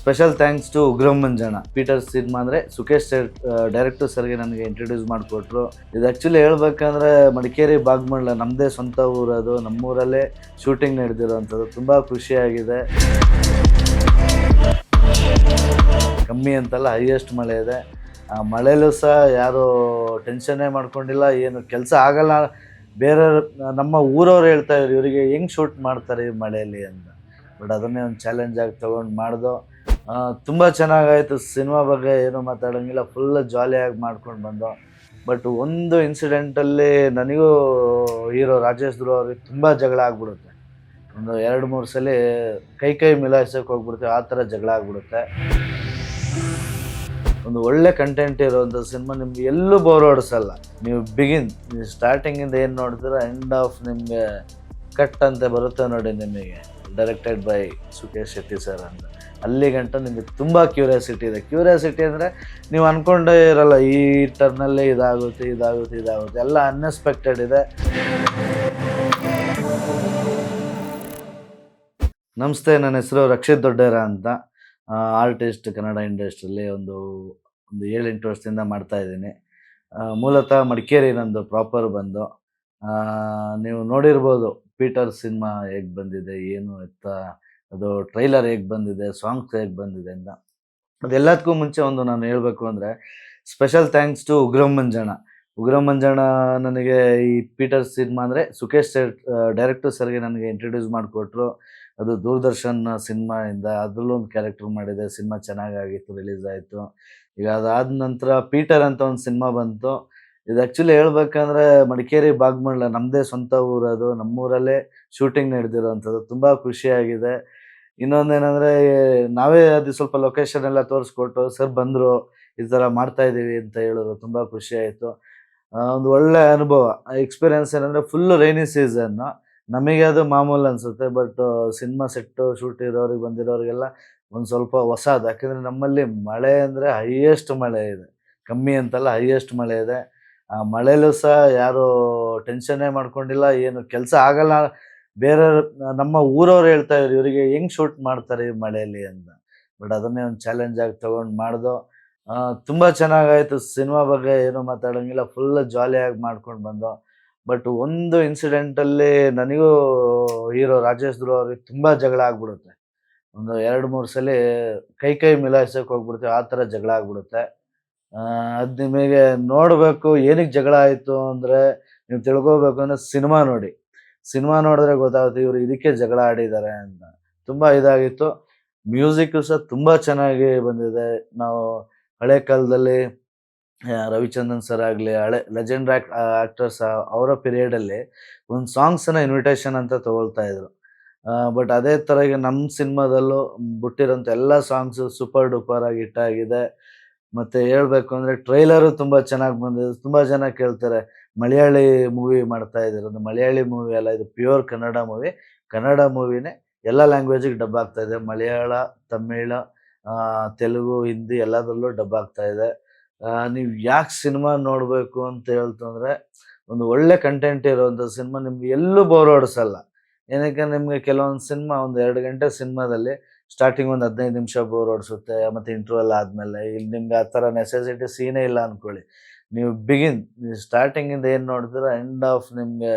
Special thanks to Ugramm Manjanna. Peter cinema ಅಂದರೆ Sukesh sir director ಸರ್ಗೆ ನನಗೆ ಇಂಟ್ರೊಡ್ಯೂಸ್ ಮಾಡಿಕೊಟ್ರು. ಇದು ಆ್ಯಕ್ಚುಲಿ ಹೇಳ್ಬೇಕಂದ್ರೆ ಮಡಿಕೇರಿ ಬಾಗ್ಮಳ್ಳ ನಮ್ಮದೇ ಸ್ವಂತ ಊರದು, ನಮ್ಮೂರಲ್ಲೇ ಶೂಟಿಂಗ್ ನಡೆದಿರೋವಂಥದ್ದು. ತುಂಬ ಖುಷಿಯಾಗಿದೆ. ಕಮ್ಮಿ ಅಂತಲ್ಲ, ಹೈಯೆಸ್ಟ್ ಮಳೆ ಇದೆ. ಆ ಮಳೆಯಲ್ಲೂ ಸಹ ಯಾರು ಟೆನ್ಷನ್ನೇ ಮಾಡ್ಕೊಂಡಿಲ್ಲ, ಏನು ಕೆಲಸ ಆಗಲ್ಲ. ಬೇರೆ ನಮ್ಮ ಊರವ್ರು ಹೇಳ್ತಾ ಇದ್ರು ಇವರಿಗೆ ಹೆಂಗೆ ಶೂಟ್ ಮಾಡ್ತಾರೆ ಈ ಮಳೆಯಲ್ಲಿ ಅಂತ. ಬಟ್ ಅದನ್ನೇ ಒಂದು ಚಾಲೆಂಜ್ ಆಗಿ ತೊಗೊಂಡು ಮಾಡ್ದೋ. ತುಂಬ ಚೆನ್ನಾಗಾಯಿತು. ಸಿನಿಮಾ ಬಗ್ಗೆ ಏನೂ ಮಾತಾಡೋಂಗಿಲ್ಲ, ಫುಲ್ ಜಾಲಿಯಾಗಿ ಮಾಡ್ಕೊಂಡು ಬಂದೋ. ಬಟ್ ಒಂದು ಇನ್ಸಿಡೆಂಟಲ್ಲಿ ನನಗೂ ಹೀರೋ ರಾಜೇಶ್ ಧ್ರುವ ಅವ್ರಿಗೆ ತುಂಬ ಜಗಳ ಆಗ್ಬಿಡುತ್ತೆ. ಒಂದು 2-3 ಸಲ ಕೈ ಮಿಲಾಯಿಸೋಕೆ ಹೋಗ್ಬಿಡ್ತೀವಿ, ಆ ಥರ ಜಗಳ ಆಗ್ಬಿಡುತ್ತೆ. ಒಂದು ಒಳ್ಳೆ ಕಂಟೆಂಟ್ ಇರೋವಂಥ ಸಿನಿಮಾ ನಿಮ್ಗೆ ಎಲ್ಲೂ ಬೋರ್ ಹೊಡಿಸಲ್ಲ. ನೀವು ಸ್ಟಾರ್ಟಿಂಗಿಂದ ಏನು ನೋಡ್ತೀರ, ಎಂಡ್ ಆಫ್ ನಿಮಗೆ ಕಟ್ ಅಂತ ಬರುತ್ತೆ ನೋಡಿ ನಿಮಗೆ. Directed by Sukhesh Shetty sir ಅಂತ. ಅಲ್ಲಿ ಗಂಟ ನಿಮಗೆ ತುಂಬ ಕ್ಯೂರಿಯಾಸಿಟಿ ಇದೆ. ಕ್ಯೂರಿಯಾಸಿಟಿ ಅಂದರೆ ನೀವು ಅಂದ್ಕೊಂಡೇ ಇರಲ್ಲ, ಈ ಟರ್ನಲ್ಲೇ ಇದಾಗುತ್ತೆ ಎಲ್ಲ ಅನ್ಎಕ್ಸ್ಪೆಕ್ಟೆಡ್ ಇದೆ. ನಮಸ್ತೆ, ನನ್ನ ಹೆಸರು ರಕ್ಷಿತ್ ದೊಡ್ಡೇರ ಅಂತ. ಆರ್ಟಿಸ್ಟ್, ಕನ್ನಡ ಇಂಡಸ್ಟ್ರಿಯಲ್ಲಿ ಒಂದು 7-8 ವರ್ಷದಿಂದ ಮಾಡ್ತಾಯಿದ್ದೀನಿ. ಮೂಲತಃ ಮಡಿಕೇರಿ ನಂದು ಪ್ರಾಪರ್ ಬಂದು. ನೀವು ನೋಡಿರ್ಬೋದು ಪೀಟರ್ ಸಿನಿಮಾ ಹೇಗೆ ಬಂದಿದೆ, ಏನು ಎತ್ತ, ಅದು ಟ್ರೈಲರ್ ಹೇಗೆ ಬಂದಿದೆ, ಸಾಂಗ್ಸ್ ಹೇಗೆ ಬಂದಿದೆ ಅಂತ. ಅದೆಲ್ಲದಕ್ಕೂ ಮುಂಚೆ ಒಂದು ನಾನು ಹೇಳಬೇಕು ಅಂದರೆ special thanks to Ugramm Manjanna. Ugramm Manjanna ನನಗೆ ಈ ಪೀಟರ್ ಸಿನಿಮಾ ಅಂದರೆ ಸುಖೇಶ್ ಸರ್ ಡೈರೆಕ್ಟರ್ ಸರ್ಗೆ ನನಗೆ ಇಂಟ್ರೊಡ್ಯೂಸ್ ಮಾಡಿಕೊಟ್ರು. ಅದು ದೂರದರ್ಶನ್ ಸಿನಿಮಾಯಿಂದ ಅದರಲ್ಲೂ ಒಂದು ಕ್ಯಾರೆಕ್ಟರ್ ಮಾಡಿದೆ. ಸಿನಿಮಾ ಚೆನ್ನಾಗಾಗಿತ್ತು, ರಿಲೀಸ್ ಆಯಿತು. ಈಗ ಅದಾದ ನಂತರ ಪೀಟರ್ ಅಂತ ಒಂದು ಸಿನಿಮಾ ಬಂತು. ಇದು ಆ್ಯಕ್ಚುಲಿ ಹೇಳ್ಬೇಕಂದ್ರೆ ಮಡಿಕೇರಿ ಬಾಗ್ಮಳ್ಳ ನಮ್ಮದೇ ಸ್ವಂತ ಊರದು, ನಮ್ಮೂರಲ್ಲೇ ಶೂಟಿಂಗ್ ನಡೆದಿರೋವಂಥದ್ದು. ತುಂಬ ಖುಷಿಯಾಗಿದೆ. ಇನ್ನೊಂದೇನೆಂದರೆ ನಾವೇ ಅದು ಸ್ವಲ್ಪ ಲೊಕೇಶನ್ ಎಲ್ಲ ತೋರಿಸ್ಕೊಟ್ಟು ಸರ್ ಬಂದರು, ಈ ಥರ ಮಾಡ್ತಾಯಿದ್ದೀವಿ ಅಂತ ಹೇಳಿದ್ರು. ತುಂಬ ಖುಷಿಯಾಯಿತು. ಒಂದು ಒಳ್ಳೆ ಅನುಭವ, ಎಕ್ಸ್ಪೀರಿಯೆನ್ಸ್ ಏನಂದರೆ ಫುಲ್ಲು ರೈನಿ ಸೀಸನ್ನು. ನಮಗೆ ಅದು ಮಾಮೂಲು ಅನಿಸುತ್ತೆ, ಬಟ್ ಸಿನಿಮಾ ಸೆಟ್ಟು ಶೂಟ್ ಇರೋರಿಗೆ ಬಂದಿರೋರಿಗೆಲ್ಲ ಒಂದು ಸ್ವಲ್ಪ ಹೊಸದು. ಯಾಕೆಂದರೆ ನಮ್ಮಲ್ಲಿ ಮಳೆ ಅಂದರೆ ಹೈಯೆಸ್ಟ್ ಮಳೆ ಇದೆ, ಕಮ್ಮಿ ಅಂತಲ್ಲ, ಹೈಯೆಸ್ಟ್ ಮಳೆ ಇದೆ. ಆ ಮಳೆಯಲ್ಲೂ ಸಹ ಯಾರು ಟೆನ್ಷನ್ನೇ ಮಾಡ್ಕೊಂಡಿಲ್ಲ, ಏನು ಕೆಲಸ ಆಗಲ್ಲ. ಬೇರೆ ನಮ್ಮ ಊರವ್ರು ಹೇಳ್ತಾ ಇದ್ರು ಇವರಿಗೆ ಹೆಂಗೆ ಶೂಟ್ ಮಾಡ್ತಾರೆ ಈ ಮಳೆಯಲ್ಲಿ ಅಂತ. ಬಟ್ ಅದನ್ನೇ ಒಂದು ಚಾಲೆಂಜ್ ಆಗಿ ತೊಗೊಂಡು ಮಾಡ್ದೋ. ತುಂಬ ಚೆನ್ನಾಗಾಯಿತು. ಸಿನಿಮಾ ಬಗ್ಗೆ ಏನೂ ಮಾತಾಡೋಂಗಿಲ್ಲ, ಫುಲ್ ಜಾಲಿಯಾಗಿ ಮಾಡ್ಕೊಂಡು ಬಂದೋ. ಬಟ್ ಒಂದು ಇನ್ಸಿಡೆಂಟಲ್ಲಿ ನನಗೂ ಹೀರೋ ರಾಜೇಶ್ ಧ್ರುವ ಅವ್ರಿಗೆ ತುಂಬ ಜಗಳ ಆಗ್ಬಿಡುತ್ತೆ. ಒಂದು 2-3 ಸಲ ಕೈ ಮಿಲಾಯಿಸೋಕೆ ಹೋಗ್ಬಿಡ್ತೀವಿ, ಆ ಥರ ಜಗಳ ಆಗ್ಬಿಡುತ್ತೆ. ಅದು ನಿಮಗೆ ನೋಡಬೇಕು ಏನಕ್ಕೆ ಜಗಳ ಆಯಿತು ಅಂದರೆ, ನೀವು ತಿಳ್ಕೋಬೇಕು ಅಂದರೆ ಸಿನಿಮಾ ನೋಡಿದ್ರೆ ಗೊತ್ತಾಗುತ್ತೆ ಇವರು ಇದಕ್ಕೆ ಜಗಳ ಆಡಿದ್ದಾರೆ ಅಂತ. ತುಂಬ ಇದಾಗಿತ್ತು. ಮ್ಯೂಸಿಕ್ಕು ಸಹ ತುಂಬ ಚೆನ್ನಾಗಿ ಬಂದಿದೆ. ನಾವು ಹಳೆ ಕಾಲದಲ್ಲಿ ರವಿಚಂದ್ರನ್ ಸರ್ ಆಗಲಿ, ಹಳೆ ಲೆಜೆಂಡ್ ಆ್ಯಕ್ಟರ್ಸ್ ಅವರ ಪೀರಿಯಡಲ್ಲಿ ಒಂದು ಸಾಂಗ್ಸನ್ನು ಇನ್ವಿಟೇಷನ್ ಅಂತ ತೊಗೊಳ್ತಾ ಇದ್ರು. ಬಟ್ ಅದೇ ಥರ ಈಗ ನಮ್ಮ ಸಿನಿಮಾದಲ್ಲೂ ಬಿಟ್ಟಿರೋಂಥ ಎಲ್ಲ ಸಾಂಗ್ಸು ಸೂಪರ್ ಡೂಪರ್ ಆಗಿ ಹಿಟ್ ಆಗಿದೆ. ಮತ್ತು ಹೇಳಬೇಕು ಅಂದರೆ ಟ್ರೈಲರು ತುಂಬ ಚೆನ್ನಾಗಿ ಬಂದಿದೆ. ತುಂಬ ಜನ ಕೇಳ್ತಾರೆ ಮಲಯಾಳಿ ಮೂವಿ ಮಾಡ್ತಾ ಇದ್ದೀರ. ಅದು ಮಲಯಾಳಿ ಮೂವಿ ಅಲ್ಲ, ಇದು ಪ್ಯೂರ್ ಕನ್ನಡ ಮೂವಿ. ಕನ್ನಡ ಮೂವಿನೇ ಎಲ್ಲ ಲ್ಯಾಂಗ್ವೇಜಿಗೆ ಡಬ್ ಆಗ್ತಾ ಇದೆ. ಮಲಯಾಳ, ತಮಿಳ, ತೆಲುಗು, ಹಿಂದಿ ಎಲ್ಲದರಲ್ಲೂ ಡಬ್ ಆಗ್ತಾ ಇದೆ. ನೀವು ಯಾಕೆ ಸಿನಿಮಾ ನೋಡಬೇಕು ಅಂತ ಹೇಳ್ತಂದರೆ, ಒಂದು ಒಳ್ಳೆ ಕಂಟೆಂಟ್ ಇರೋವಂಥ ಸಿನಿಮಾ ನಿಮ್ಗೆ ಎಲ್ಲೂ ಬೋರ್ ಹೊಡಿಸಲ್ಲ. ಏನಕ್ಕೆ ನಿಮಗೆ ಕೆಲವೊಂದು ಸಿನಿಮಾ ಒಂದು 2 ಗಂಟೆ ಸಿನಿಮಾದಲ್ಲಿ ಸ್ಟಾರ್ಟಿಂಗ್ ಒಂದು 15 ನಿಮಿಷ ಬೋರ್ ಹೊಡಿಸುತ್ತೆ, ಮತ್ತು ಇಂಟರ್ವಲ್ ಆದಮೇಲೆ ಇಲ್ಲಿ ನಿಮ್ಗೆ ಆ ಥರ ನೆಸೆಸಿಟಿ ಸೀನೇ ಇಲ್ಲ ಅಂದ್ಕೊಳ್ಳಿ. ನೀವು ಸ್ಟಾರ್ಟಿಂಗಿಂದ ಏನು ನೋಡ್ತೀರ, ಎಂಡ್ ಆಫ್ ನಿಮಗೆ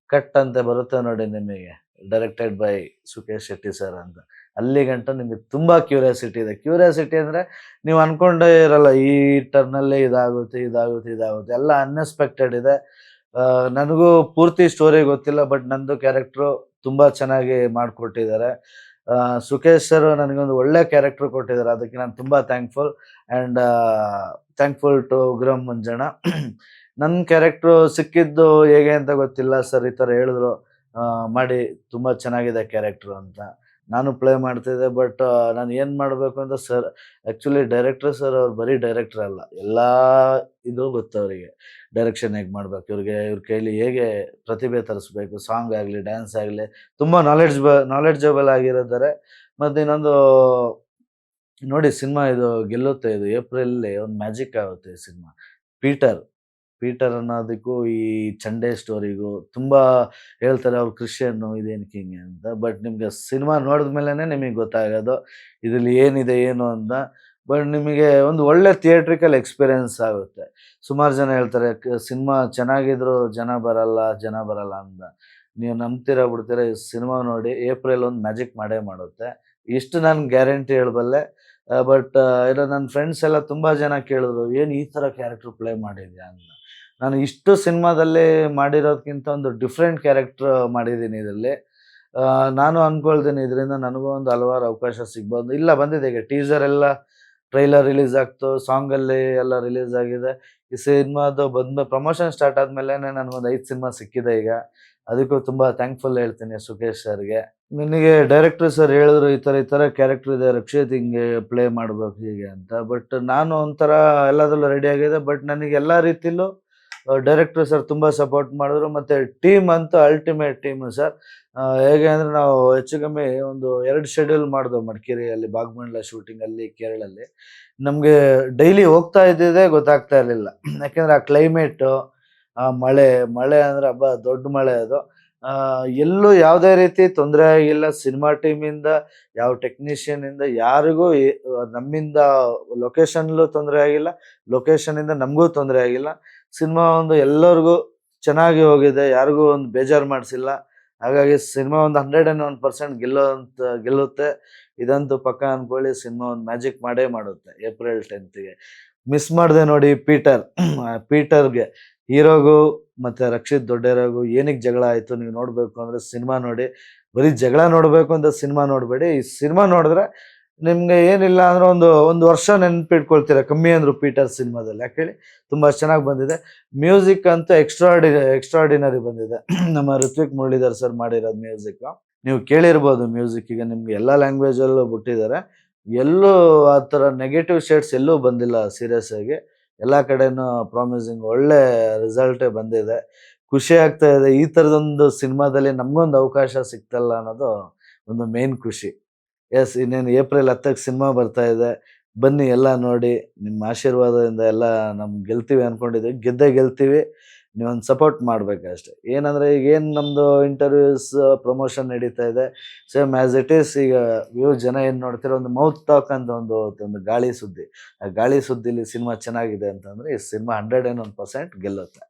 ಕಟ್ ಅಂತ ಬರುತ್ತೆ ನೋಡಿ ನಿಮಗೆ. Directed by Sukhesh Shetty sir ಅಂತ. ಅಲ್ಲಿ ಗಂಟ ನಿಮಗೆ ತುಂಬ ಕ್ಯೂರಿಯಾಸಿಟಿ ಇದೆ. ಕ್ಯೂರಿಯಾಸಿಟಿ ಅಂದರೆ ನೀವು ಅಂದ್ಕೊಂಡೇ ಇರಲ್ಲ, ಈ ಟರ್ನಲ್ಲೇ ಇದಾಗುತ್ತೆ ಎಲ್ಲ ಅನ್ಎಕ್ಸ್ಪೆಕ್ಟೆಡ್ ಇದೆ. ನನಗೂ ಪೂರ್ತಿ ಸ್ಟೋರಿ ಗೊತ್ತಿಲ್ಲ, ಬಟ್ ನಂದು ಕ್ಯಾರೆಕ್ಟ್ರು ತುಂಬ ಚೆನ್ನಾಗಿ ಮಾಡಿಕೊಟ್ಟಿದ್ದಾರೆ. ಸುಖೇಶ್ ಸರ್ ನನಗೊಂದು ಒಳ್ಳೆ ಕ್ಯಾರೆಕ್ಟ್ರ್ ಕೊಟ್ಟಿದ್ದಾರೆ, ಅದಕ್ಕೆ ನಾನು ತುಂಬ ಥ್ಯಾಂಕ್ಫುಲ್ ಟು ಉಗ್ರಂ ಮಂಜಣ್ಣ. ನನ್ನ ಕ್ಯಾರೆಕ್ಟ್ರು ಸಿಕ್ಕಿದ್ದು ಹೇಗೆ ಅಂತ ಗೊತ್ತಿಲ್ಲ, ಸರ್ ಈ ಥರ ಹೇಳಿದ್ರು ಮಾಡಿ ತುಂಬ ಚೆನ್ನಾಗಿದೆ ಕ್ಯಾರೆಕ್ಟ್ರು ಅಂತ. ನಾನು ಪ್ಲೇ ಮಾಡ್ತಿದ್ದೆ, ಬಟ್ ನಾನು ಏನು ಮಾಡಬೇಕು ಅಂತ ಸರ್, ಆ್ಯಕ್ಚುಲಿ ಡೈರೆಕ್ಟರ್ ಸರ್ ಅವ್ರು ಬರೀ ಡೈರೆಕ್ಟ್ರ್ ಅಲ್ಲ, ಎಲ್ಲ ಇದು ಗೊತ್ತು ಅವರಿಗೆ. ಡೈರೆಕ್ಷನ್ ಹೇಗೆ ಮಾಡಬೇಕು, ಇವ್ರ ಕೈಲಿ ಹೇಗೆ ಪ್ರತಿಭೆ ತರಿಸ್ಬೇಕು, ಸಾಂಗ್ ಆಗಲಿ, ಡ್ಯಾನ್ಸ್ ಆಗಲಿ, ತುಂಬ ನಾಲೆಡ್ಜಬಲ್ ಆಗಿರಿದ್ದಾರೆ. ಮತ್ತು ಇನ್ನೊಂದು ನೋಡಿ, ಸಿನಿಮಾ ಇದು ಗೆಲ್ಲುತ್ತೆ. ಇದು ಏಪ್ರಿಲಲ್ಲಿ ಒಂದು ಮ್ಯಾಜಿಕ್ ಆಗುತ್ತೆ ಈ ಸಿನಿಮಾ. ಪೀಟರ್ ಪೀಟರ್ ಅನ್ನೋದಕ್ಕೂ ಈ ಚಂಡೆ ಸ್ಟೋರಿಗೂ ತುಂಬ ಹೇಳ್ತಾರೆ ಅವ್ರು ಕ್ರಿಶ್ಚಿಯನ್ನು ಇದೇನಕ್ಕೆ ಹಿಂಗೆ ಅಂತ. ಬಟ್ ನಿಮ್ಗೆ ಸಿನಿಮಾ ನೋಡಿದ ಮೇಲೆನೇ ನಿಮಗೆ ಗೊತ್ತಾಗೋದು ಇದರಲ್ಲಿ ಏನಿದೆ ಏನು ಅಂತ. ಬಟ್ ನಿಮಗೆ ಒಂದು ಒಳ್ಳೆ ಥಿಯೇಟ್ರಿಕಲ್ ಎಕ್ಸ್ಪೀರಿಯನ್ಸ್ ಆಗುತ್ತೆ. ಸುಮಾರು ಜನ ಹೇಳ್ತಾರೆ ಸಿನಿಮಾ ಚೆನ್ನಾಗಿದ್ರು ಜನ ಬರಲ್ಲ ಅಂತ. ನೀವು ನಂಬ್ತೀರಾ ಬಿಡ್ತೀರಾ, ಈ ಸಿನಿಮಾ ನೋಡಿ ಏಪ್ರಿಲ್ ಒಂದು ಮ್ಯಾಜಿಕ್ ಮಾಡೇ ಮಾಡುತ್ತೆ. ಇಷ್ಟು ನಾನು ಗ್ಯಾರಂಟಿ ಹೇಳಬಲ್ಲೆ. ಬಟ್ ಏನೋ ನನ್ನ ಫ್ರೆಂಡ್ಸ್ ಎಲ್ಲ ತುಂಬ ಜನ ಕೇಳಿದ್ರು, "ಏನು ಈ ಥರ ಕ್ಯಾರೆಕ್ಟರ್ ಪ್ಲೇ ಮಾಡಿದ್ಯಾ?" ಅಂತ. ನಾನು ಇಷ್ಟು ಸಿನಿಮಾದಲ್ಲಿ ಮಾಡಿರೋದ್ಕಿಂತ ಒಂದು ಡಿಫ್ರೆಂಟ್ ಕ್ಯಾರೆಕ್ಟರ್ ಮಾಡಿದ್ದೀನಿ ಇದರಲ್ಲಿ. ನಾನು ಅಂದ್ಕೊಳ್ತೀನಿ ಇದರಿಂದ ನನಗೂ ಒಂದು ಹಲವಾರು ಅವಕಾಶ ಸಿಗ್ಬೋದು. ಇಲ್ಲ ಬಂದಿದೆ, ಈಗ ಟೀಸರ್ ಎಲ್ಲ ಟ್ರೈಲರ್ ರಿಲೀಸ್ ಆಗ್ತು, ಸಾಂಗಲ್ಲಿ ಎಲ್ಲ ರಿಲೀಸ್ ಆಗಿದೆ. ಈ ಸಿನಿಮಾದು ಪ್ರಮೋಷನ್ ಸ್ಟಾರ್ಟ್ ಆದ್ಮೇಲೆನೆ ನನಗೊಂದು 5 ಸಿನಿಮಾ ಸಿಕ್ಕಿದೆ ಈಗ. ಅದಕ್ಕೂ ತುಂಬ ಥ್ಯಾಂಕ್ಫುಲ್ ಹೇಳ್ತೀನಿ ಸುಕೇಶ್ ಸರ್‌ಗೆ. ನನಗೆ ಡೈರೆಕ್ಟರ್ ಸರ್ ಹೇಳಿದ್ರು, ಈ ಥರ ಕ್ಯಾರೆಕ್ಟರ್ ಇದೆ ರಕ್ಷಿತ್, ಹಿಂಗೆ ಪ್ಲೇ ಮಾಡ್ಬೇಕು ಹೀಗೆ ಅಂತ. ಬಟ್ ನಾನು ಒಂಥರ ಎಲ್ಲದರಲ್ಲೂ ರೆಡಿ ಆಗಿದೆ. ಬಟ್ ನನಗೆ ಎಲ್ಲ ರೀತಿಲೂ ಡೈರೆಕ್ಟರ್ ಸರ್ ತುಂಬ ಸಪೋರ್ಟ್ ಮಾಡಿದ್ರು. ಮತ್ತು ಟೀಮ್ ಅಂತೂ ಅಲ್ಟಿಮೇಟ್ ಟೀಮು ಸರ್. ಹೇಗೆ ಅಂದರೆ ನಾವು ಹೆಚ್ಚು ಕಮ್ಮಿ ಒಂದು 2 ಶೆಡ್ಯೂಲ್ ಮಾಡಿದೆವು ಮಡಿಕೇರಿಯಲ್ಲಿ, ಭಾಗಮಂಡಲ ಶೂಟಿಂಗಲ್ಲಿ, ಕೇರಳಲ್ಲಿ. ನಮಗೆ ಡೈಲಿ ಹೋಗ್ತಾ ಇದ್ದಿದ್ದೇ ಗೊತ್ತಾಗ್ತಾ ಇರಲಿಲ್ಲ. ಯಾಕೆಂದರೆ ಆ ಕ್ಲೈಮೇಟು, ಆ ಮಳೆ ಅಂದರೆ ಅಬ್ಬಾ ದೊಡ್ಡ ಮಳೆ ಅದು. ಎಲ್ಲೂ ಯಾವುದೇ ರೀತಿ ತೊಂದರೆ ಆಗಿಲ್ಲ. ಸಿನಿಮಾ ಟೀಮಿಂದ, ಯಾವ ಟೆಕ್ನಿಷಿಯನ್ನಿಂದ ಯಾರಿಗೂ ನಮ್ಮಿಂದ ಲೊಕೇಶನ್‌ಲೂ ತೊಂದರೆ ಆಗಿಲ್ಲ, ಲೊಕೇಶನ್ನಿಂದ ನಮಗೂ ತೊಂದರೆ ಆಗಿಲ್ಲ. ಸಿನಿಮಾ ಒಂದು ಎಲ್ಲರಿಗೂ ಚೆನ್ನಾಗಿ ಹೋಗಿದೆ, ಯಾರಿಗೂ ಒಂದು ಬೇಜಾರು ಮಾಡಿಸಿಲ್ಲ. ಹಾಗಾಗಿ ಸಿನಿಮಾ ಒಂದು 101% ಗೆಲ್ಲುತ್ತೆ. ಇದಂತೂ ಪಕ್ಕಾ ಅನ್ಕೊಳ್ಳಿ. ಸಿನಿಮಾ ಒಂದು ಮ್ಯಾಜಿಕ್ ಮಾಡೇ ಮಾಡುತ್ತೆ ಏಪ್ರಿಲ್ 10ಗೆ. ಮಿಸ್ ಮಾಡಿದೆ ನೋಡಿ ಪೀಟರ್‌ಗೆ, ಹೀರೋಗೂ ಮತ್ತು ರಕ್ಷಿತ್ ದೊಡ್ಡೇರಗೂ ಏನಕ್ಕೆ ಜಗಳ ಆಯಿತು ನೀವು ನೋಡಬೇಕು ಅಂದರೆ ಸಿನಿಮಾ ನೋಡಿ. ಬರೀ ಜಗಳ ನೋಡಬೇಕು ಅಂತ ಸಿನಿಮಾ ನೋಡಬೇಡಿ. ಈ ಸಿನಿಮಾ ನೋಡಿದ್ರೆ ನಿಮಗೆ ಏನಿಲ್ಲ ಅಂದ್ರೆ ಒಂದು ವರ್ಷ ನೆನಪಿಟ್ಕೊಳ್ತೀರ ಕಮ್ಮಿ ಅಂದರು ಪೀಟರ್ ಸಿನಿಮಾದಲ್ಲಿ. ಯಾಕೆ ಹೇಳಿ, ತುಂಬ ಚೆನ್ನಾಗಿ ಬಂದಿದೆ. ಮ್ಯೂಸಿಕ್ ಅಂತೂ ಎಕ್ಸ್ಟ್ರಾರ್ಡಿನರಿ ಬಂದಿದೆ. ನಮ್ಮ ಋತ್ವಿಕ್ ಮುರಳೀಧರ್ ಸರ್ ಮಾಡಿರೋದು ಮ್ಯೂಸಿಕ್ಕು. ನೀವು ಕೇಳಿರ್ಬೋದು ಮ್ಯೂಸಿಕ್. ಈಗ ನಿಮ್ಗೆ ಎಲ್ಲ ಲ್ಯಾಂಗ್ವೇಜಲ್ಲೂ ಬಿಟ್ಟಿದ್ದಾರೆ. ಎಲ್ಲೂ ಆ ಥರ ನೆಗೆಟಿವ್ ಶೇಡ್ಸ್ ಎಲ್ಲೂ ಬಂದಿಲ್ಲ ಸೀರಿಯಸ್ ಆಗಿ. ಎಲ್ಲ ಕಡೆನೂ ಪ್ರಾಮಿಸಿಂಗ್ ಒಳ್ಳೆ ರಿಸಲ್ಟೇ ಬಂದಿದೆ. ಖುಷಿ ಆಗ್ತಾ ಇದೆ. ಈ ಥರದೊಂದು ಸಿನಿಮಾದಲ್ಲಿ ನಮಗೊಂದು ಅವಕಾಶ ಸಿಕ್ತಲ್ಲ ಅನ್ನೋದು ಒಂದು ಮೇನ್ ಖುಷಿ. ಎಸ್, ಇನ್ನೇನು ಏಪ್ರಿಲ್ 10ಕ್ಕೆ ಸಿನಿಮಾ ಬರ್ತಾ ಇದೆ. ಬನ್ನಿ ಎಲ್ಲ ನೋಡಿ. ನಿಮ್ಮ ಆಶೀರ್ವಾದದಿಂದ ಎಲ್ಲ ಗೆಲ್ತೀವಿ ಅಂದ್ಕೊಂಡಿದ್ದೀವಿ. ಗೆದ್ದೇ ಗೆಲ್ತೀವಿ. ನೀವೊಂದು ಸಪೋರ್ಟ್ ಮಾಡಬೇಕಷ್ಟೆ. ಏನಂದರೆ ಈಗೇನು ನಮ್ಮದು ಇಂಟರ್ವ್ಯೂಸ್ ಪ್ರಮೋಷನ್ ನಡೀತಾ ಇದೆ, ಸೇಮ್ ಆ್ಯಸ್ ಇಟ್ ಈಸ್. ಈಗ ಜನ ಏನು ನೋಡ್ತೀರೋ ಒಂದು ಮೌತ್ ಟಾಕ್ ಅಂತ ಒಂದು ಗಾಳಿ ಸುದ್ದಿ. ಆ ಗಾಳಿ ಸುದ್ದಿಲಿ ಸಿನಿಮಾ ಚೆನ್ನಾಗಿದೆ ಅಂತಂದರೆ ಈ ಸಿನಿಮಾ 101% ಗೆಲ್ಲುತ್ತೆ.